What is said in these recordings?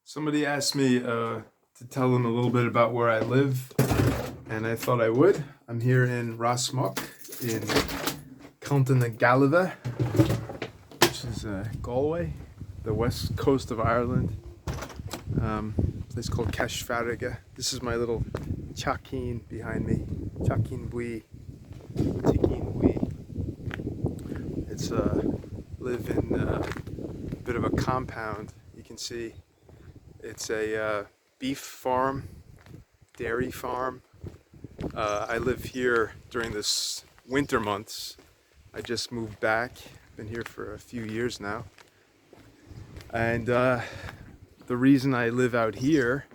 Somebody asked me to tell them a little bit about where I live, and I thought I would. I'm here in Rosmuck in Conamara, which is Galway, the west coast of Ireland. It's called Cashfarige. This is my little chachin behind me. Chachin bui. Chachin bui. It's live in a bit of a compound. You can see it's a beef farm, dairy farm. I live here during this winter months. I just moved back. Been here for a few years now. And the reason I live out here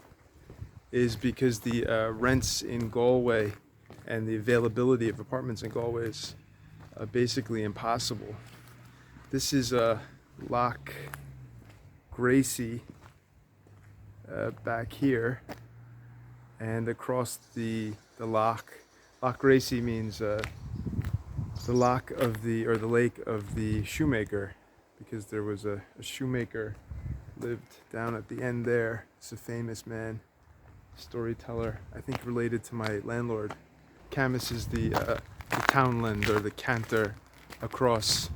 is because the rents in Galway and the availability of apartments in Galway is basically impossible. This is Loch Gracie back here, and across the loch. Loch Gracie means the loch of the lake of the shoemaker, because there was a shoemaker lived down at the end there. It's a famous man, storyteller, I think related to my landlord. Camas is the townland or the canter across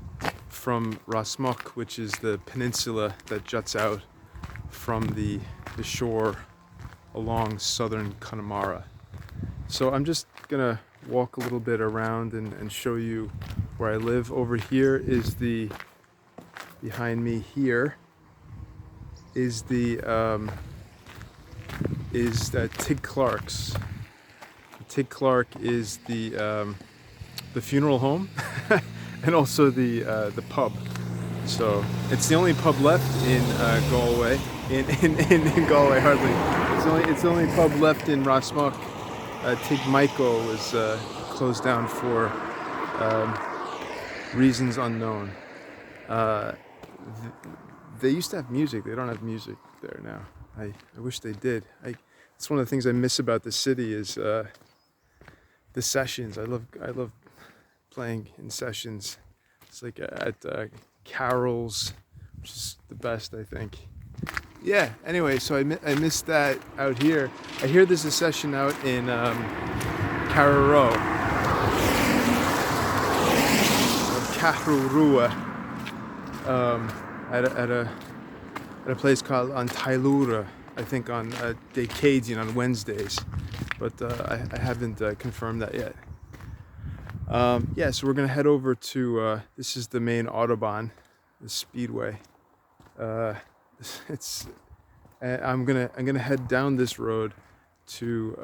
from Rosmuck, which is the peninsula that juts out from the shore along southern Conamara. So I'm just gonna walk a little bit around and show you where I live. Over here is behind me here is Tig Clark's. Tig Clark is the funeral home and also the pub. So it's the only pub left in Galway. In Galway, hardly. It's the only pub left in Rosmuck. Tig Michael was closed down for reasons unknown. They used to have music. They don't have music there now. I wish they did. It's one of the things I miss about the city is the sessions. I love playing in sessions. It's like at carols, which is the best, I think. Yeah, anyway, so I missed that out here. I hear there's a session out in Carrow, Cahrurua, at a place called on Tailura, I think on Decadian on Wednesdays, but I haven't confirmed that yet. Yeah, so we're gonna head over to this is the main autobahn, the speedway. I'm gonna head down this road to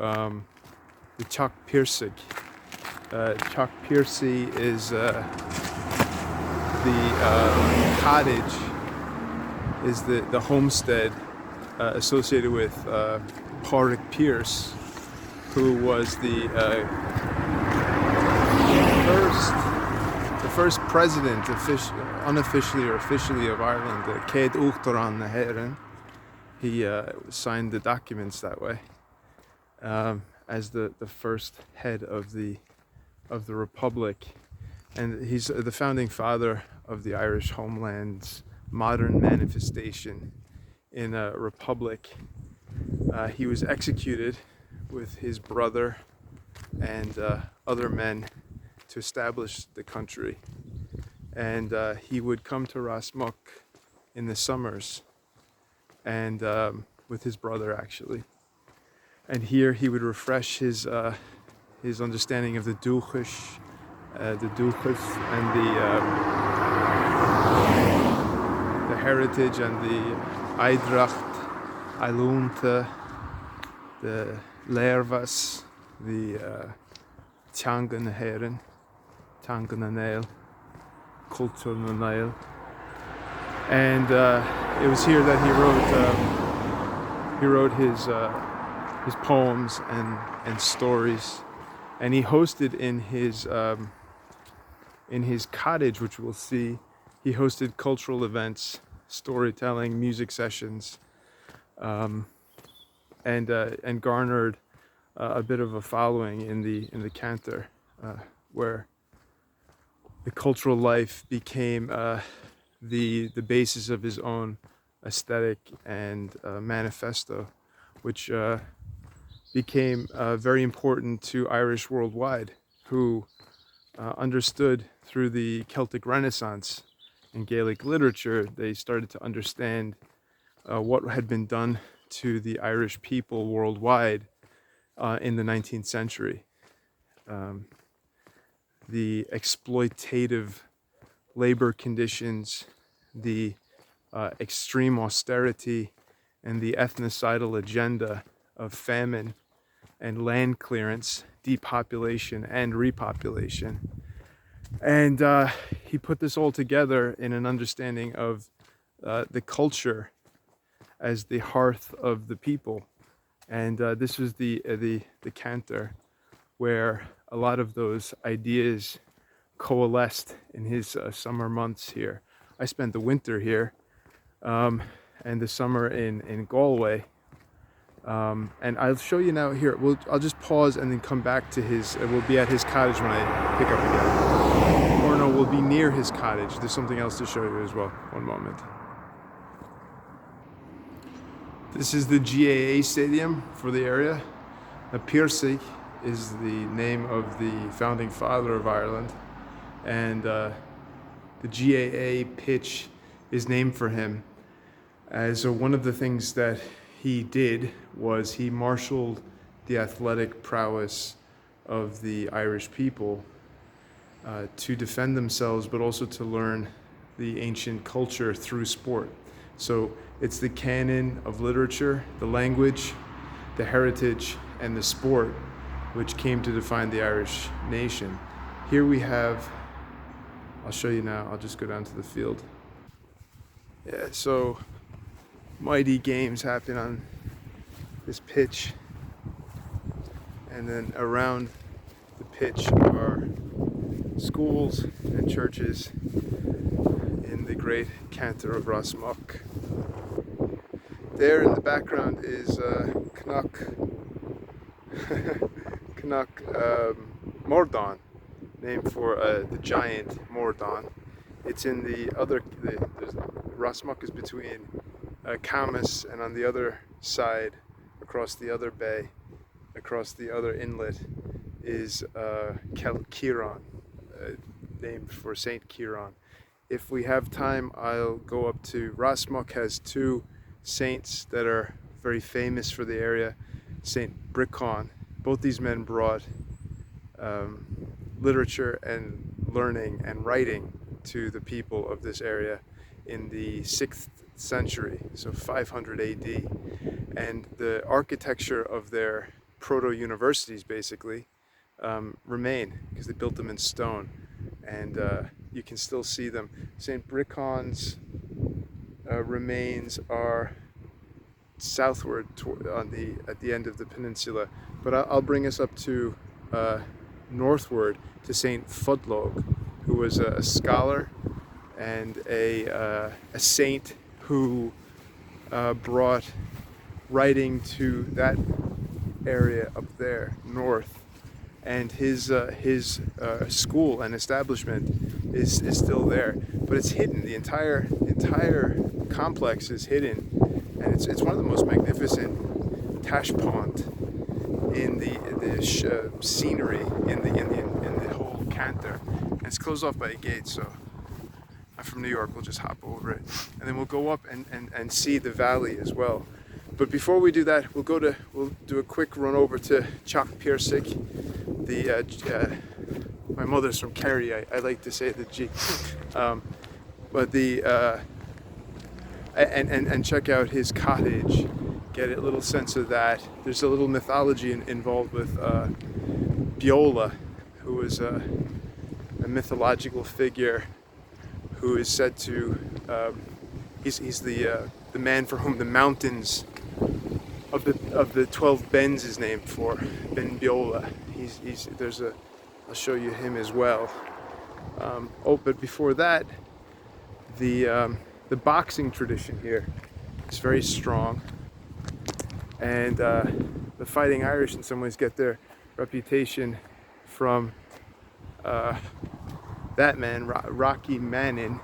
the Chalk Piercig. Chalk Piercy is the cottage, is the homestead associated with Pádraig Pearse, who was the first president, unofficially or officially, of Ireland, Céad Uachtar an na hÉireann. He signed the documents that way, as the first head of the republic, and he's the founding father of the Irish homeland's modern manifestation in a republic. He was executed with his brother and other men to establish the country, and he would come to Rosmuck in the summers, and with his brother actually, and here he would refresh his understanding of the Dúchais, and the heritage and the Eidracht, Ailúnta, the Lervas, the Teanga na hÉireann, Teanga na Nail, culture na Nail, and it was here that he wrote his poems and stories, and he hosted in his cottage, which we'll see. He hosted cultural events, storytelling, music sessions, and garnered a bit of a following in the canter, where the cultural life became the basis of his own aesthetic and manifesto, which became very important to Irish worldwide, who understood through the Celtic Renaissance and Gaelic literature. They started to understand what had been done to the Irish people worldwide in the 19th century. The exploitative labor conditions, the extreme austerity, and the ethnocidal agenda of famine and land clearance, depopulation and repopulation. And he put this all together in an understanding of the culture as the hearth of the people. And this was the canter where a lot of those ideas coalesced in his summer months here. I spent the winter here and the summer in Galway. And I'll show you now here. I'll just pause and then come back to his. We'll be at his cottage when I pick up again. Or no, we'll be near his cottage. There's something else to show you as well. One moment. This is the GAA stadium for the area. Now, Piercy is the name of the founding father of Ireland, and the GAA pitch is named for him. As one of the things that he did was he marshaled the athletic prowess of the Irish people to defend themselves, but also to learn the ancient culture through sport. So it's the canon of literature, the language, the heritage, and the sport which came to define the Irish nation. Here we have, I'll show you now, I'll just go down to the field. Yeah, so mighty games happen on this pitch, and then around the pitch are schools and churches in the great canter of Rosmuck. There in the background is Canuck Mordon, named for the giant Mordon. It's in the other, Rosmuck is between Camas, and on the other side, across the other bay, across the other inlet, is Kieran, named for Saint Kieran. If we have time, I'll go up to Rosmuck. Has two saints that are very famous for the area. Saint Brichon. Both these men brought literature and learning and writing to the people of this area in the 6th century, so 500 AD. And the architecture of their proto-universities basically remain, because they built them in stone, and you can still see them. St. Brichon's remains are southward at the end of the peninsula, but I'll bring us up to northward to St. Fudlog, who was a scholar and a saint who brought writing to that area up there north, and his school and establishment is still there, but it's hidden. The entire complex is hidden, and it's one of the most magnificent tash pond in the scenery in the whole canter, and it's closed off by a gate. So I'm from New York, we'll just hop over it, and then we'll go up and see the valley as well. But before we do that, we'll do a quick run over to Chalk Piersic. My mother's from Kerry. I like to say the G, but and check out his cottage. Get a little sense of that. There's a little mythology involved with Beola, who was a mythological figure who is said to he's the man for whom the mountains of the 12 Bens is named for, Ben Beola. I'll show you him as well. But before that, the boxing tradition here is very strong, and the Fighting Irish in some ways get their reputation from that man, Rocky Mannin,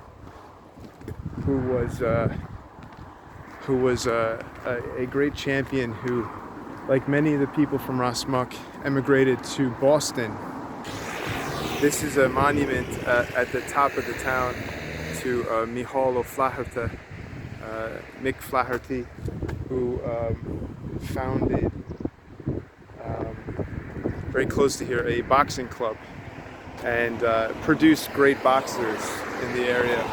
who was who was a great champion who, like many of the people from Rosmuc, emigrated to Boston. This is a monument at the top of the town to Micheál O'Flaherty, Mick Flaherty, who founded, very close to here, a boxing club and produced great boxers in the area.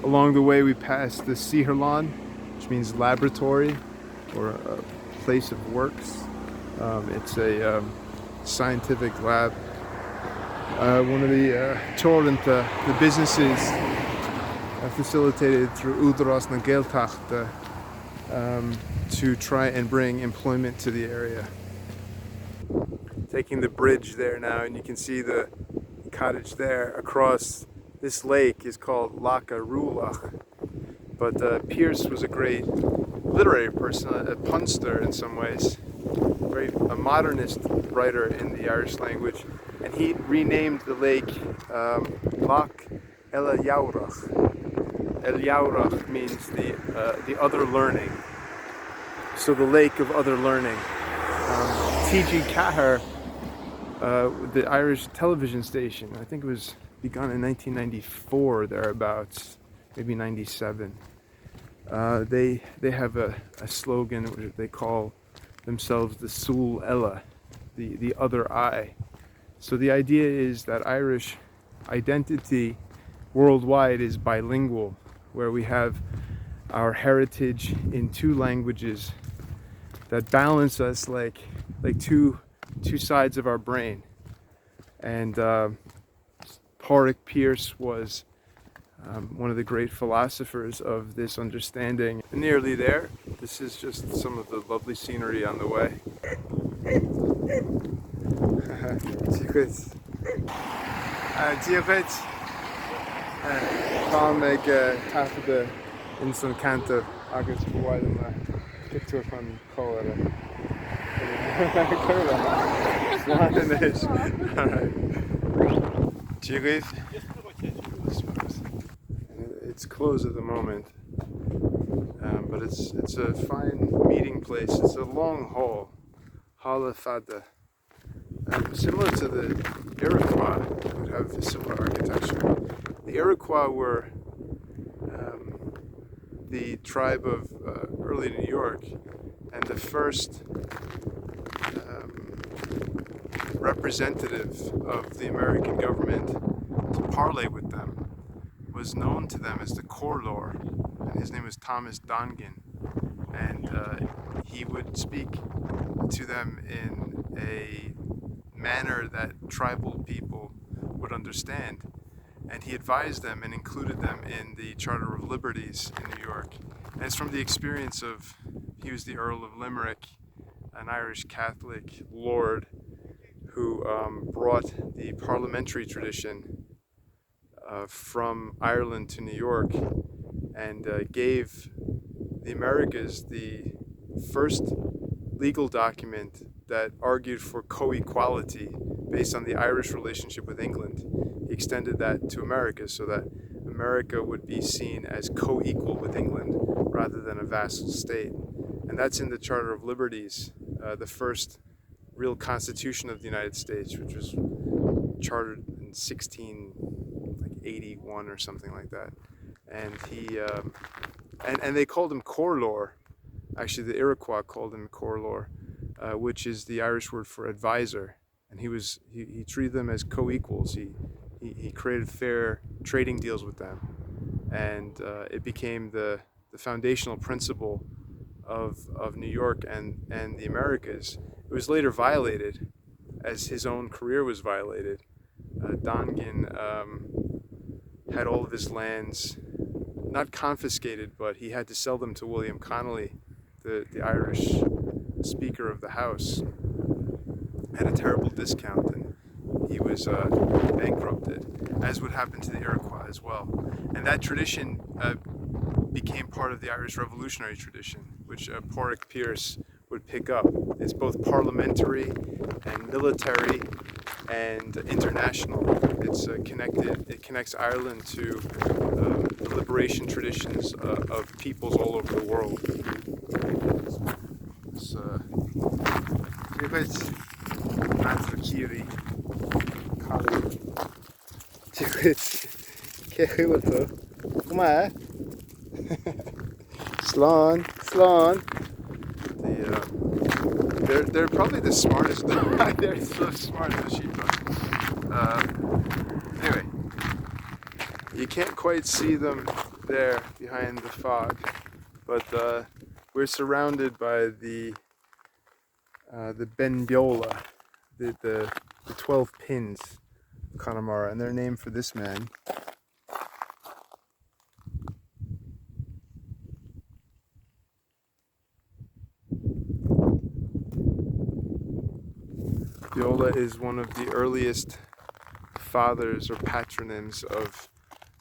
Along the way we passed the Sihirlan, which means laboratory or a place of works. It's a scientific lab. One of the Torrent, the businesses facilitated through Údarás na Gaeltachta to try and bring employment to the area. Taking the bridge there now, and you can see the cottage there across this lake is called Laca Rúlach. But Pearse was a great literary person, a punster in some ways, a modernist writer in the Irish language, and he renamed the lake Loch Ella Yaurach. El Yaurach means the other learning, so the lake of other learning. T.G. Cahir, the Irish television station, I think it was begun in 1994 thereabouts, maybe 97. They have a slogan which they call themselves the Sul Ella, the other eye. So the idea is that Irish identity worldwide is bilingual, where we have our heritage in two languages that balance us like two sides of our brain. And Pádraic Pearse was one of the great philosophers of this understanding. Nearly there. This is just some of the lovely scenery on the way. Diolch. Tá ag taifeadadh in san canta agus bhhail na pictiúir fan córa. It's closed at the moment, but it's a fine meeting place. It's a long hall, Hala Fada, similar to the Iroquois, who would have similar architecture. The Iroquois were the tribe of early New York, and the first representative of the American government to parley with them was known to them as the Corlor, and his name was Thomas Dongan, and he would speak to them in a manner that tribal people would understand, and he advised them and included them in the Charter of Liberties in New York. And it's from the experience of, he was the Earl of Limerick, an Irish Catholic lord who brought the parliamentary tradition from Ireland to New York and gave the Americas the first legal document that argued for co-equality based on the Irish relationship with England. He extended that to America so that America would be seen as co-equal with England rather than a vassal state. And that's in the Charter of Liberties, the first real constitution of the United States, which was chartered in 1681 or something like that. And he and they called him Corlor. Actually, the Iroquois called him Corlor, which is the Irish word for advisor. And he treated them as co-equals. He created fair trading deals with them, and it became the foundational principle of New York and the Americas. It was later violated as his own career was violated. Dongan had all of his lands not confiscated, but he had to sell them to William Connolly, the Irish Speaker of the House, at a terrible discount, and he was bankrupted, as would happen to the Iroquois as well. And that tradition became part of the Irish Revolutionary tradition, which Pádraic Pearse would pick up. It's both parliamentary and military and international. It's connected. It connects Ireland to liberation traditions of peoples all over the world. Slán. They're probably the smartest. They're so smart, the sheep. Anyway, you can't quite see them there behind the fog, but we're surrounded by the Benbiola, the 12 pins of Conamara, and they're named for this man. Biola is one of the earliest fathers or patronyms of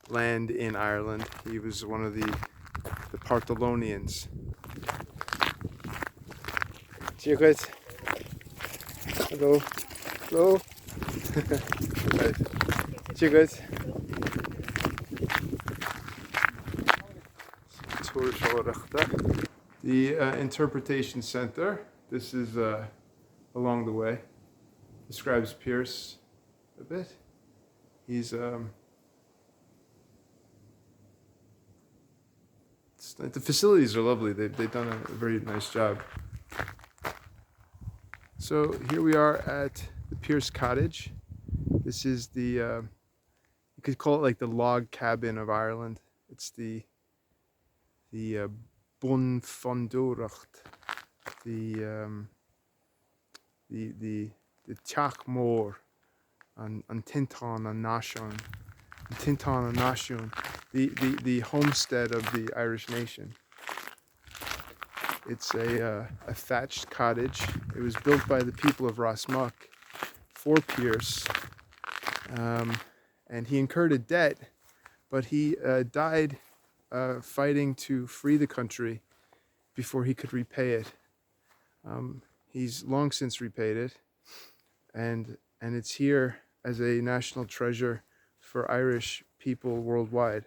land in Ireland. He was one of the Partholonians. Cheers. Hello. Hello. Right. Cheers. The interpretation center. This is along the way. Describes Pierce a bit. He's the facilities are lovely. They've done a very nice job. So here we are at the Pierce Cottage. This is the you could call it like the log cabin of Ireland. It's the Bun Fondúireacht, the Teach Mór an Tintáin an Náisiún, the homestead of the Irish nation. It's a thatched cottage. It was built by the people of Rossmuck for Pierce, and he incurred a debt, but he died fighting to free the country before he could repay it. He's long since repaid it, and it's here as a national treasure for Irish people worldwide.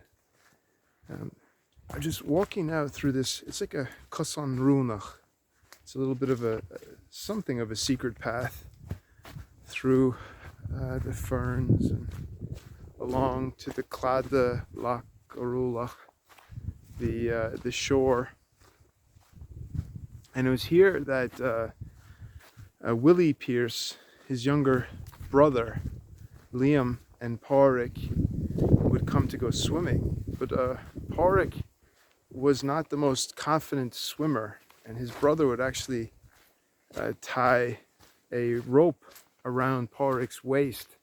I'm just walking now through this. It's like a Cosan Runach. It's a little bit of something of a secret path through the ferns and along to the Clada Loch Arulach, the shore. And it was here that Willie Pierce, his younger brother, Liam and Pádraig, would come to go swimming. But Pádraig was not the most confident swimmer, and his brother would actually tie a rope around Pádraig's waist.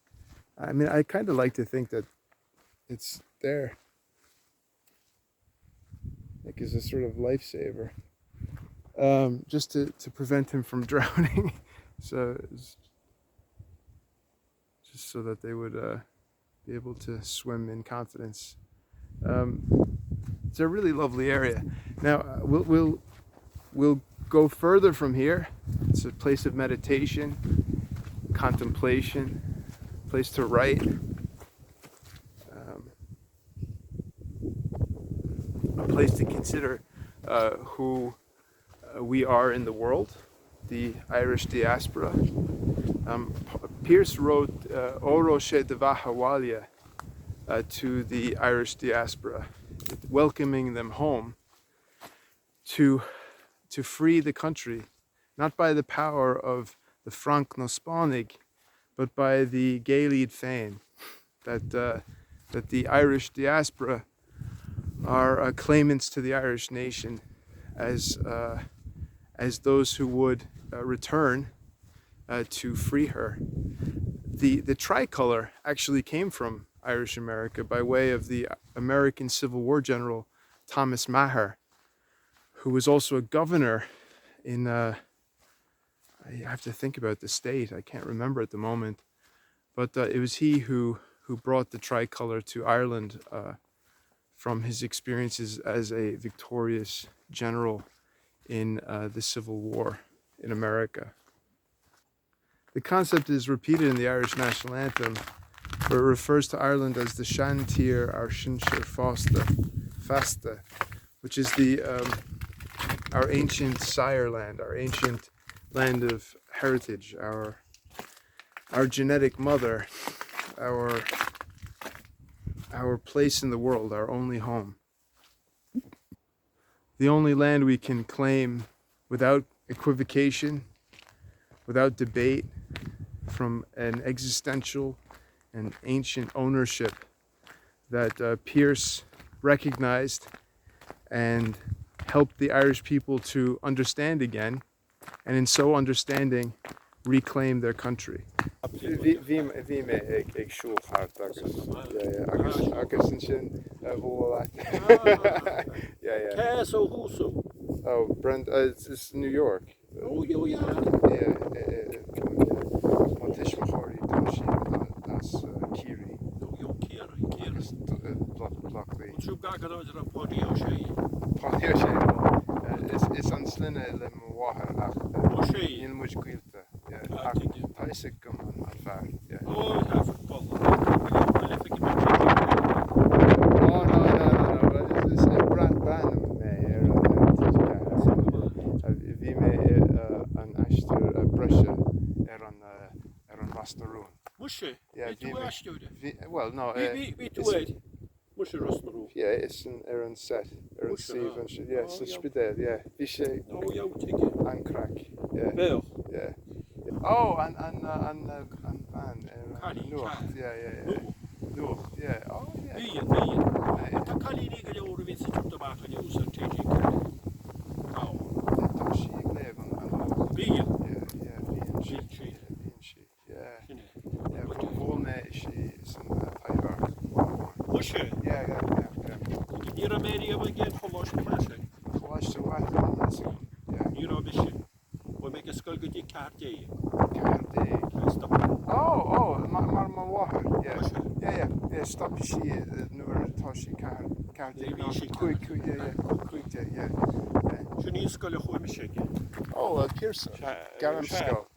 I mean, I kind of like to think that it's there, like as a sort of lifesaver, just to prevent him from drowning. So just so that they would be able to swim in confidence. It's a really lovely area. Now we'll go further from here. It's a place of meditation, contemplation, place to write, a place to consider who we are in the world, the Irish diaspora. Pierce wrote Óróise de Vahawalia to the Irish diaspora, welcoming them home to free the country, not by the power of the Franc no Spáinnig, but by the Gaeliad Féin, that the Irish diaspora are claimants to the Irish nation as those who would return to free her. The tricolor actually came from Irish America by way of the American Civil War general Thomas Maher, who was also a governor in I have to think about the state. I can't remember at the moment, but it was he who brought the tricolor to Ireland from his experiences as a victorious general in the Civil War in America. The concept is repeated in the Irish national anthem, where it refers to Ireland as the Shantir ar Shinshir Fasta, which is our ancient sire land, our ancient land of heritage, our genetic mother, our place in the world, our only home. The only land we can claim without equivocation, without debate, from an existential and ancient ownership that Pierce recognized and helped the Irish people to understand again, and in so understanding, reclaim their country. Vime ag siúlchart agus an sin bhla. Yeah. Oh, Brent, it's New York. Oh, yeah. Yeah. Montish Mahari Toshi as Kiri. No, you're Kiri. Blockley. What's your back on the Podio Shay? Podio Shay. It's on Slinne Lem Wahar. Oh, Shay. In which Quilta. Yeah. Taisik on Far. Yeah. Oh, I have football. Oh, no. But it's a brand vi med an Ashtur Brescia on Vastaroon. Mushe? Yeah, well, no. We do it. Mushe Rostaroon. Yeah, it's an Aaron set. Aaron Steve and shit. Yeah, so Spidel, yeah. Vishay. Oh, yeah, we take it. And crack. Yeah. Bill. Yeah. Oh, and Noor. Yeah. Noor. Yeah. Oh, yeah. Vian. Takalini ga over with the tobacco and use and taking care. Oh. She live on Vian. Yeah. Yeah. Volne she is an Pivar. Mushe? Yeah. You're a media again for Mosh Classic. Watch the what? Yeah. You know, Bishop. We make a skull good card day. Oh, my water. Yeah. Stop she never Toshi card day. Quick, yeah. Shouldn't skull a home shake. Oh, Pearson. Garam skull.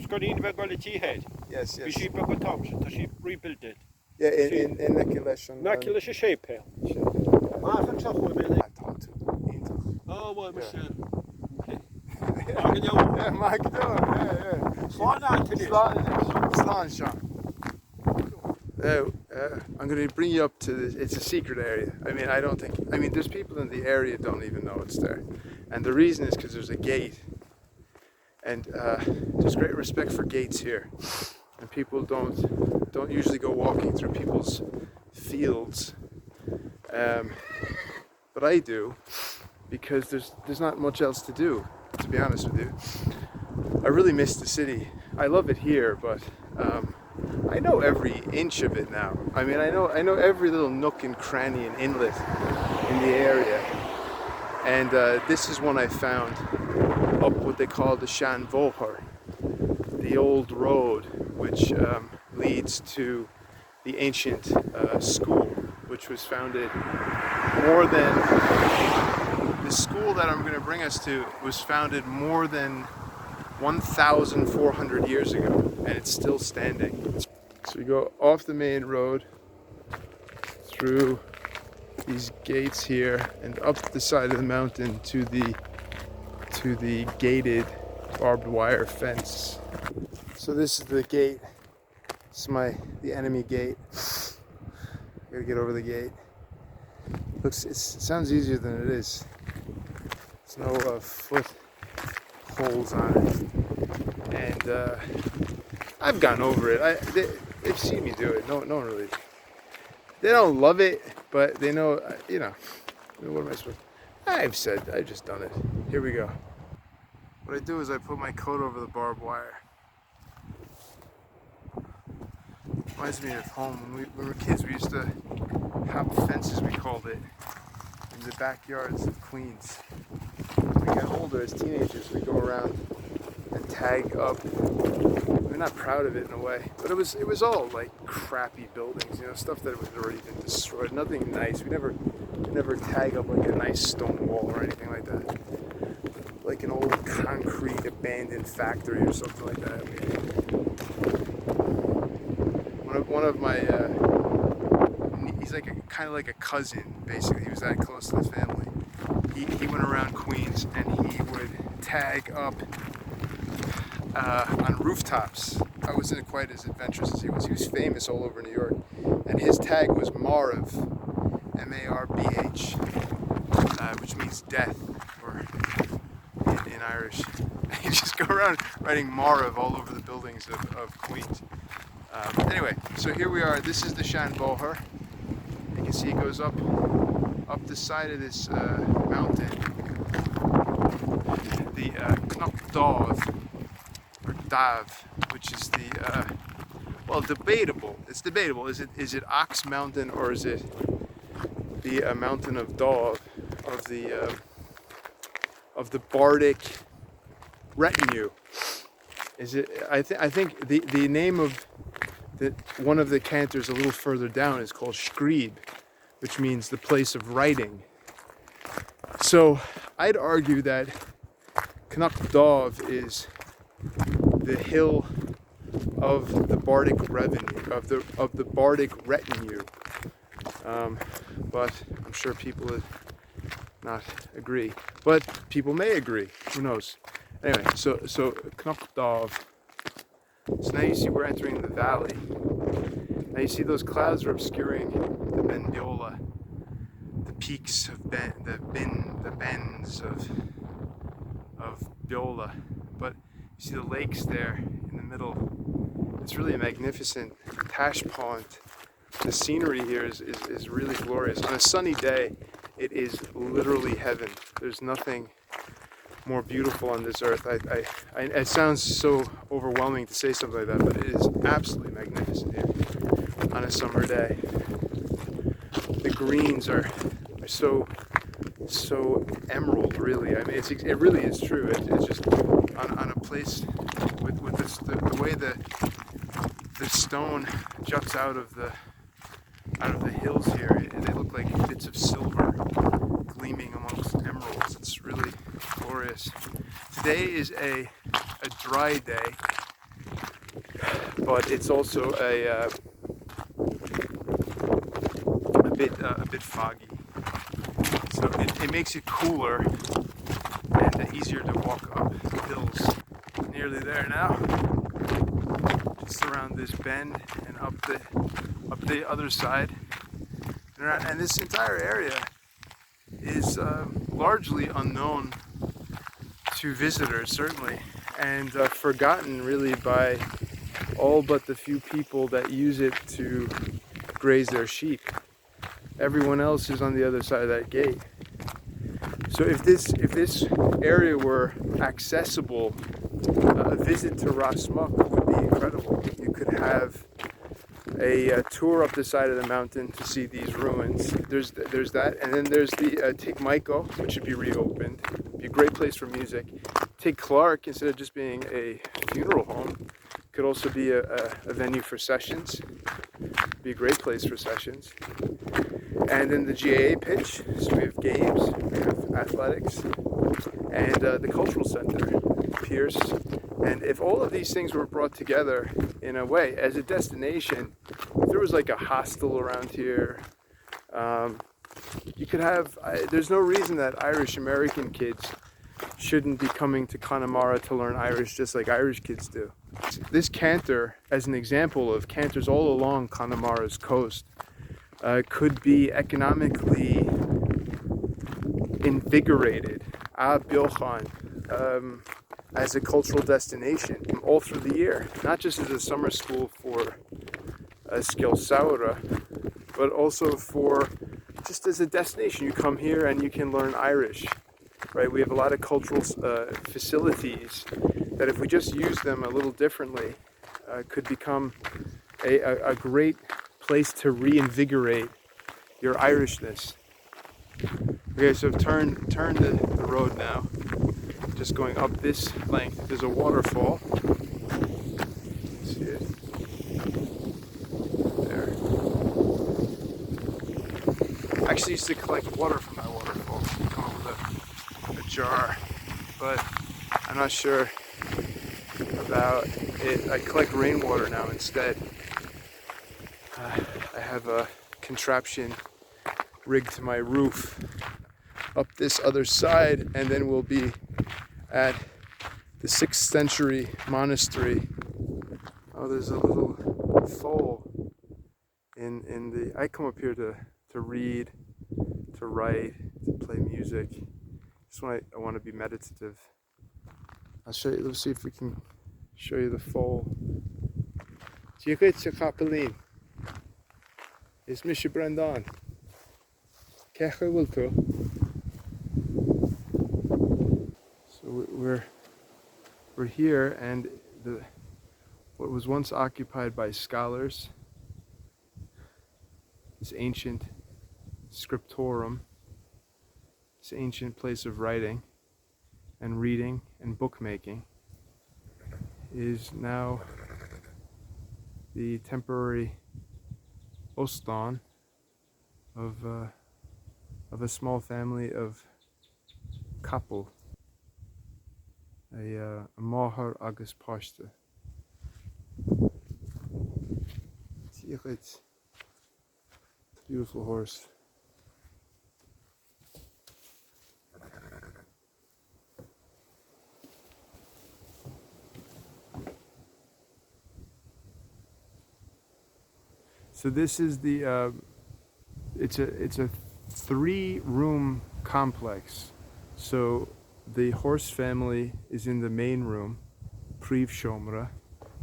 Scully in quality head. Yes. She broke a top, so she rebuilt it. Yeah, in Naculation. Naculation shape. I thought to. Oh, well, Michelle. Yeah, Magador. Slan Sean. I'm going to bring you up to this. It's a secret area. I mean, there's people in the area don't even know it's there. And the reason is because there's a gate. And there's great respect for gates here. And people don't usually go walking through people's fields. But I do, because there's not much else to do, to be honest with you. I really miss the city. I love it here, but I know every inch of it now. I mean, I know every little nook and cranny and inlet in the area. And this is one I found up what they call the Shan Vohar, the old road which leads to the ancient school, which was founded the school that I'm going to bring us to was founded more than 1,400 years ago, and it's still standing. So you go off the main road, through these gates here, and up the side of the mountain to the gated barbed wire fence. So this is the gate. This is the enemy gate. I gotta get over the gate. It sounds easier than it is. There's no foot holes on it, and I've gotten over it. They've seen me do it. No one really. They don't love it, but they know. What am I supposed? I've just done it. Here we go. What I do is I put my coat over the barbed wire. Reminds me of home. When we were kids, we used to have fences, we called it, in the backyards of Queens. When we get older, as teenagers, we go around and tag up. We're not proud of it in a way, but it was all like crappy buildings, stuff that had already been destroyed. Nothing nice. We never tag up like a nice stone wall or anything like that. Like an old concrete abandoned factory or something like that. one of my, he's like kind of like a cousin, basically. He was that close to the family. He went around Queens and he would tag up on rooftops. I wasn't quite as adventurous as he was. He was famous all over New York. And his tag was Marv, M-A-R-B-H, which means death, or in Irish. You just go around writing Marv all over the buildings of Queens. Anyway, so here we are. This is the Shan Boher. You can see it goes up the side of this mountain. The Knockdov, or Dav, which is the well, debatable. It's debatable. Is it Ox Mountain, or is it the mountain of Dov, of the Bardic retinue? Is it? I think the name of one of the cantors a little further down is called Shkrib, which means the place of writing. So I'd argue that Knockdov is the hill of the Bardic revenue, of the Bardic retinue. But I'm sure people would not agree. But people may agree. Who knows? Anyway, so Knockdov. So now you see we're entering the valley. Now you see those clouds are obscuring the Ben Biola, the peaks of the bends of Biola. But you see the lakes there in the middle. It's really a magnificent tash pond. The scenery here is really glorious. On a sunny day, it is literally heaven. There's nothing more beautiful on this earth. It sounds so overwhelming to say something like that, but it is absolutely magnificent here on a summer day. The greens are so emerald, really. I mean, it really is true. It's just on a place with this, the way the stone juts out of the hills here. They look like bits of silver gleaming amongst emeralds. It's really glorious. Today is a dry day, but it's also a bit foggy. So it makes it cooler and easier to walk up hills. Nearly there now. Just around this bend and up the other side. And this entire area is largely unknown to visitors, certainly, and forgotten really by all but the few people that use it to graze their sheep. Everyone else is on the other side of that gate. So if this area were accessible, a visit to Rasmuk would be incredible. You could have a tour up the side of the mountain to see these ruins. There's that, and then there's the Tig Michael, which should be reopened. It'd be a great place for music. Tig Clark, instead of just being a funeral home, could also be a venue for sessions. It'd be a great place for sessions. And then the GAA pitch, so we have games, we have athletics, and the cultural center, Pierce. And if all of these things were brought together in a way, as a destination, if there was like a hostel around here, you could have, there's no reason that Irish American kids shouldn't be coming to Conamara to learn Irish just like Irish kids do. This cantor, as an example of cantors all along Conamara's coast, could be economically invigorated, as a cultural destination all through the year, not just as a summer school for Skill Saura, but also for just as a destination. You come here and you can learn Irish, right? We have a lot of cultural facilities that, if we just use them a little differently, could become a great place to reinvigorate your Irishness. Okay, so I've turned the road now, just going up this length. There's a waterfall. See it? There. I actually used to collect water from that waterfall. Come up with a jar, but I'm not sure about it. I collect rainwater now instead. have a contraption rigged to my roof up this other side, and then we'll be at the 6th century monastery. Oh, there's a little foal in the. I come up here to read, to write, to play music. Just when I want to be meditative. I'll show you. Let's see if we can show you the foal. Kapelin. It's Mr. Brendan. So we're here, and what was once occupied by scholars, this ancient scriptorum, this ancient place of writing and reading and bookmaking, is now the temporary ostan of a small family of couple, a Mahar agus Pashta. It's a beautiful horse. So this is the it's a 3-room complex. So the horse family is in the main room, Príomh Seomra.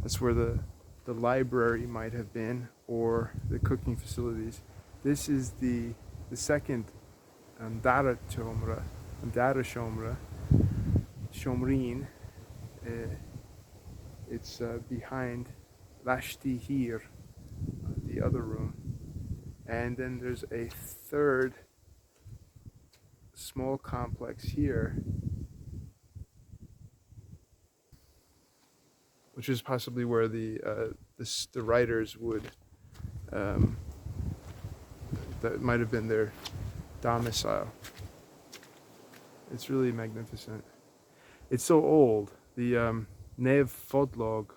That's where the library might have been, or the cooking facilities. This is the second Dara Seomra, Shomreen. It's behind Lashti here, the other room. And then there's a third small complex here, which is possibly where the writers would, that might have been their domicile. It's really magnificent. It's so old. The Nev Fodlog,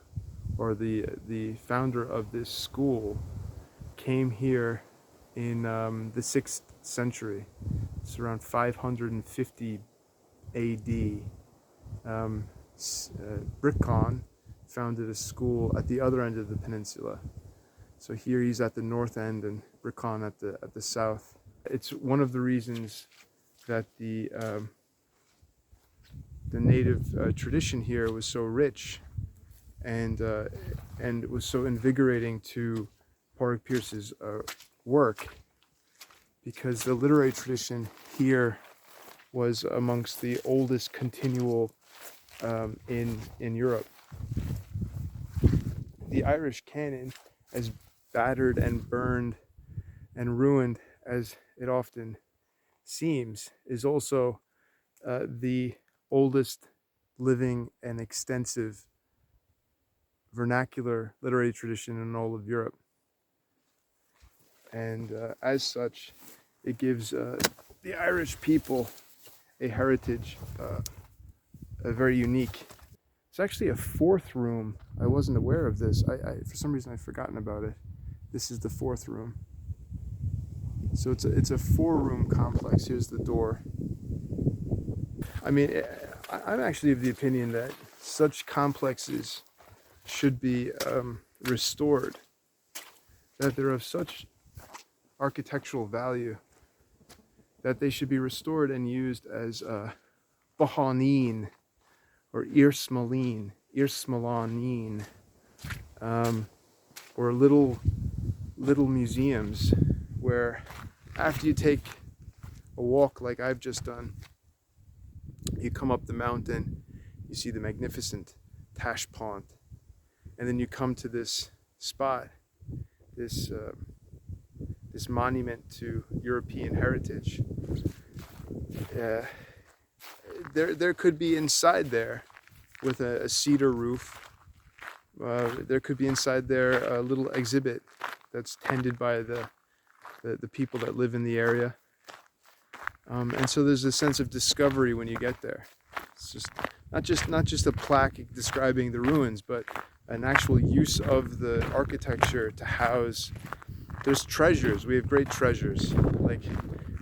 or the founder of this school, came here in the 6th century. It's around 550 AD. Brickon founded a school at the other end of the peninsula. So here he's at the north end, and Brickon at the south. It's one of the reasons that the native tradition here was so rich, and it was so invigorating to Pádraig Pearse's work, because the literary tradition here was amongst the oldest continual in Europe. The Irish canon, as battered and burned and ruined as it often seems, is also the oldest living and extensive vernacular literary tradition in all of Europe. And as such, it gives the Irish people a heritage, a very unique. It's actually a 4th room. I wasn't aware of this. I for some reason I'd forgotten about it. This is the 4th room. So it's a 4-room complex. Here's the door. I mean, I'm actually of the opinion that such complexes should be restored, that they're of such architectural value that they should be restored and used as Bahanin or Irsmalanin, or little museums where, after you take a walk like I've just done, you come up the mountain, you see the magnificent Tash Pont, and then you come to this spot, this monument to European heritage. There could be inside there, with a cedar roof, there could be inside there a little exhibit that's tended by the people that live in the area. And so there's a sense of discovery when you get there. It's just not just a plaque describing the ruins, but an actual use of the architecture to house there's treasures. We have great treasures. Like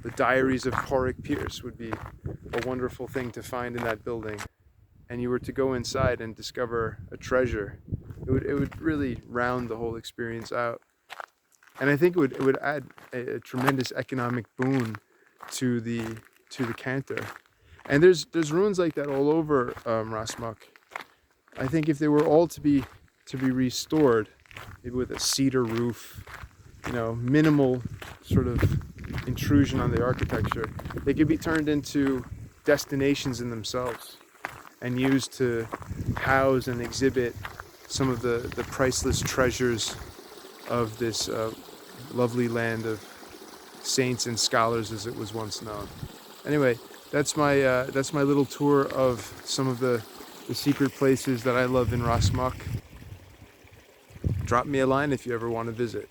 the diaries of Porrick Pierce would be a wonderful thing to find in that building. And you were to go inside and discover a treasure, it would really round the whole experience out. And I think it would add a tremendous economic boon to the canter. And there's ruins like that all over Rasmuck. I think if they were all to be restored, maybe with a cedar roof, you know, minimal sort of intrusion on the architecture, they could be turned into destinations in themselves and used to house and exhibit some of the priceless treasures of this lovely land of saints and scholars as it was once known. Anyway, that's my little tour of some of the secret places that I love in Rasmuck. Drop me a line if you ever want to visit.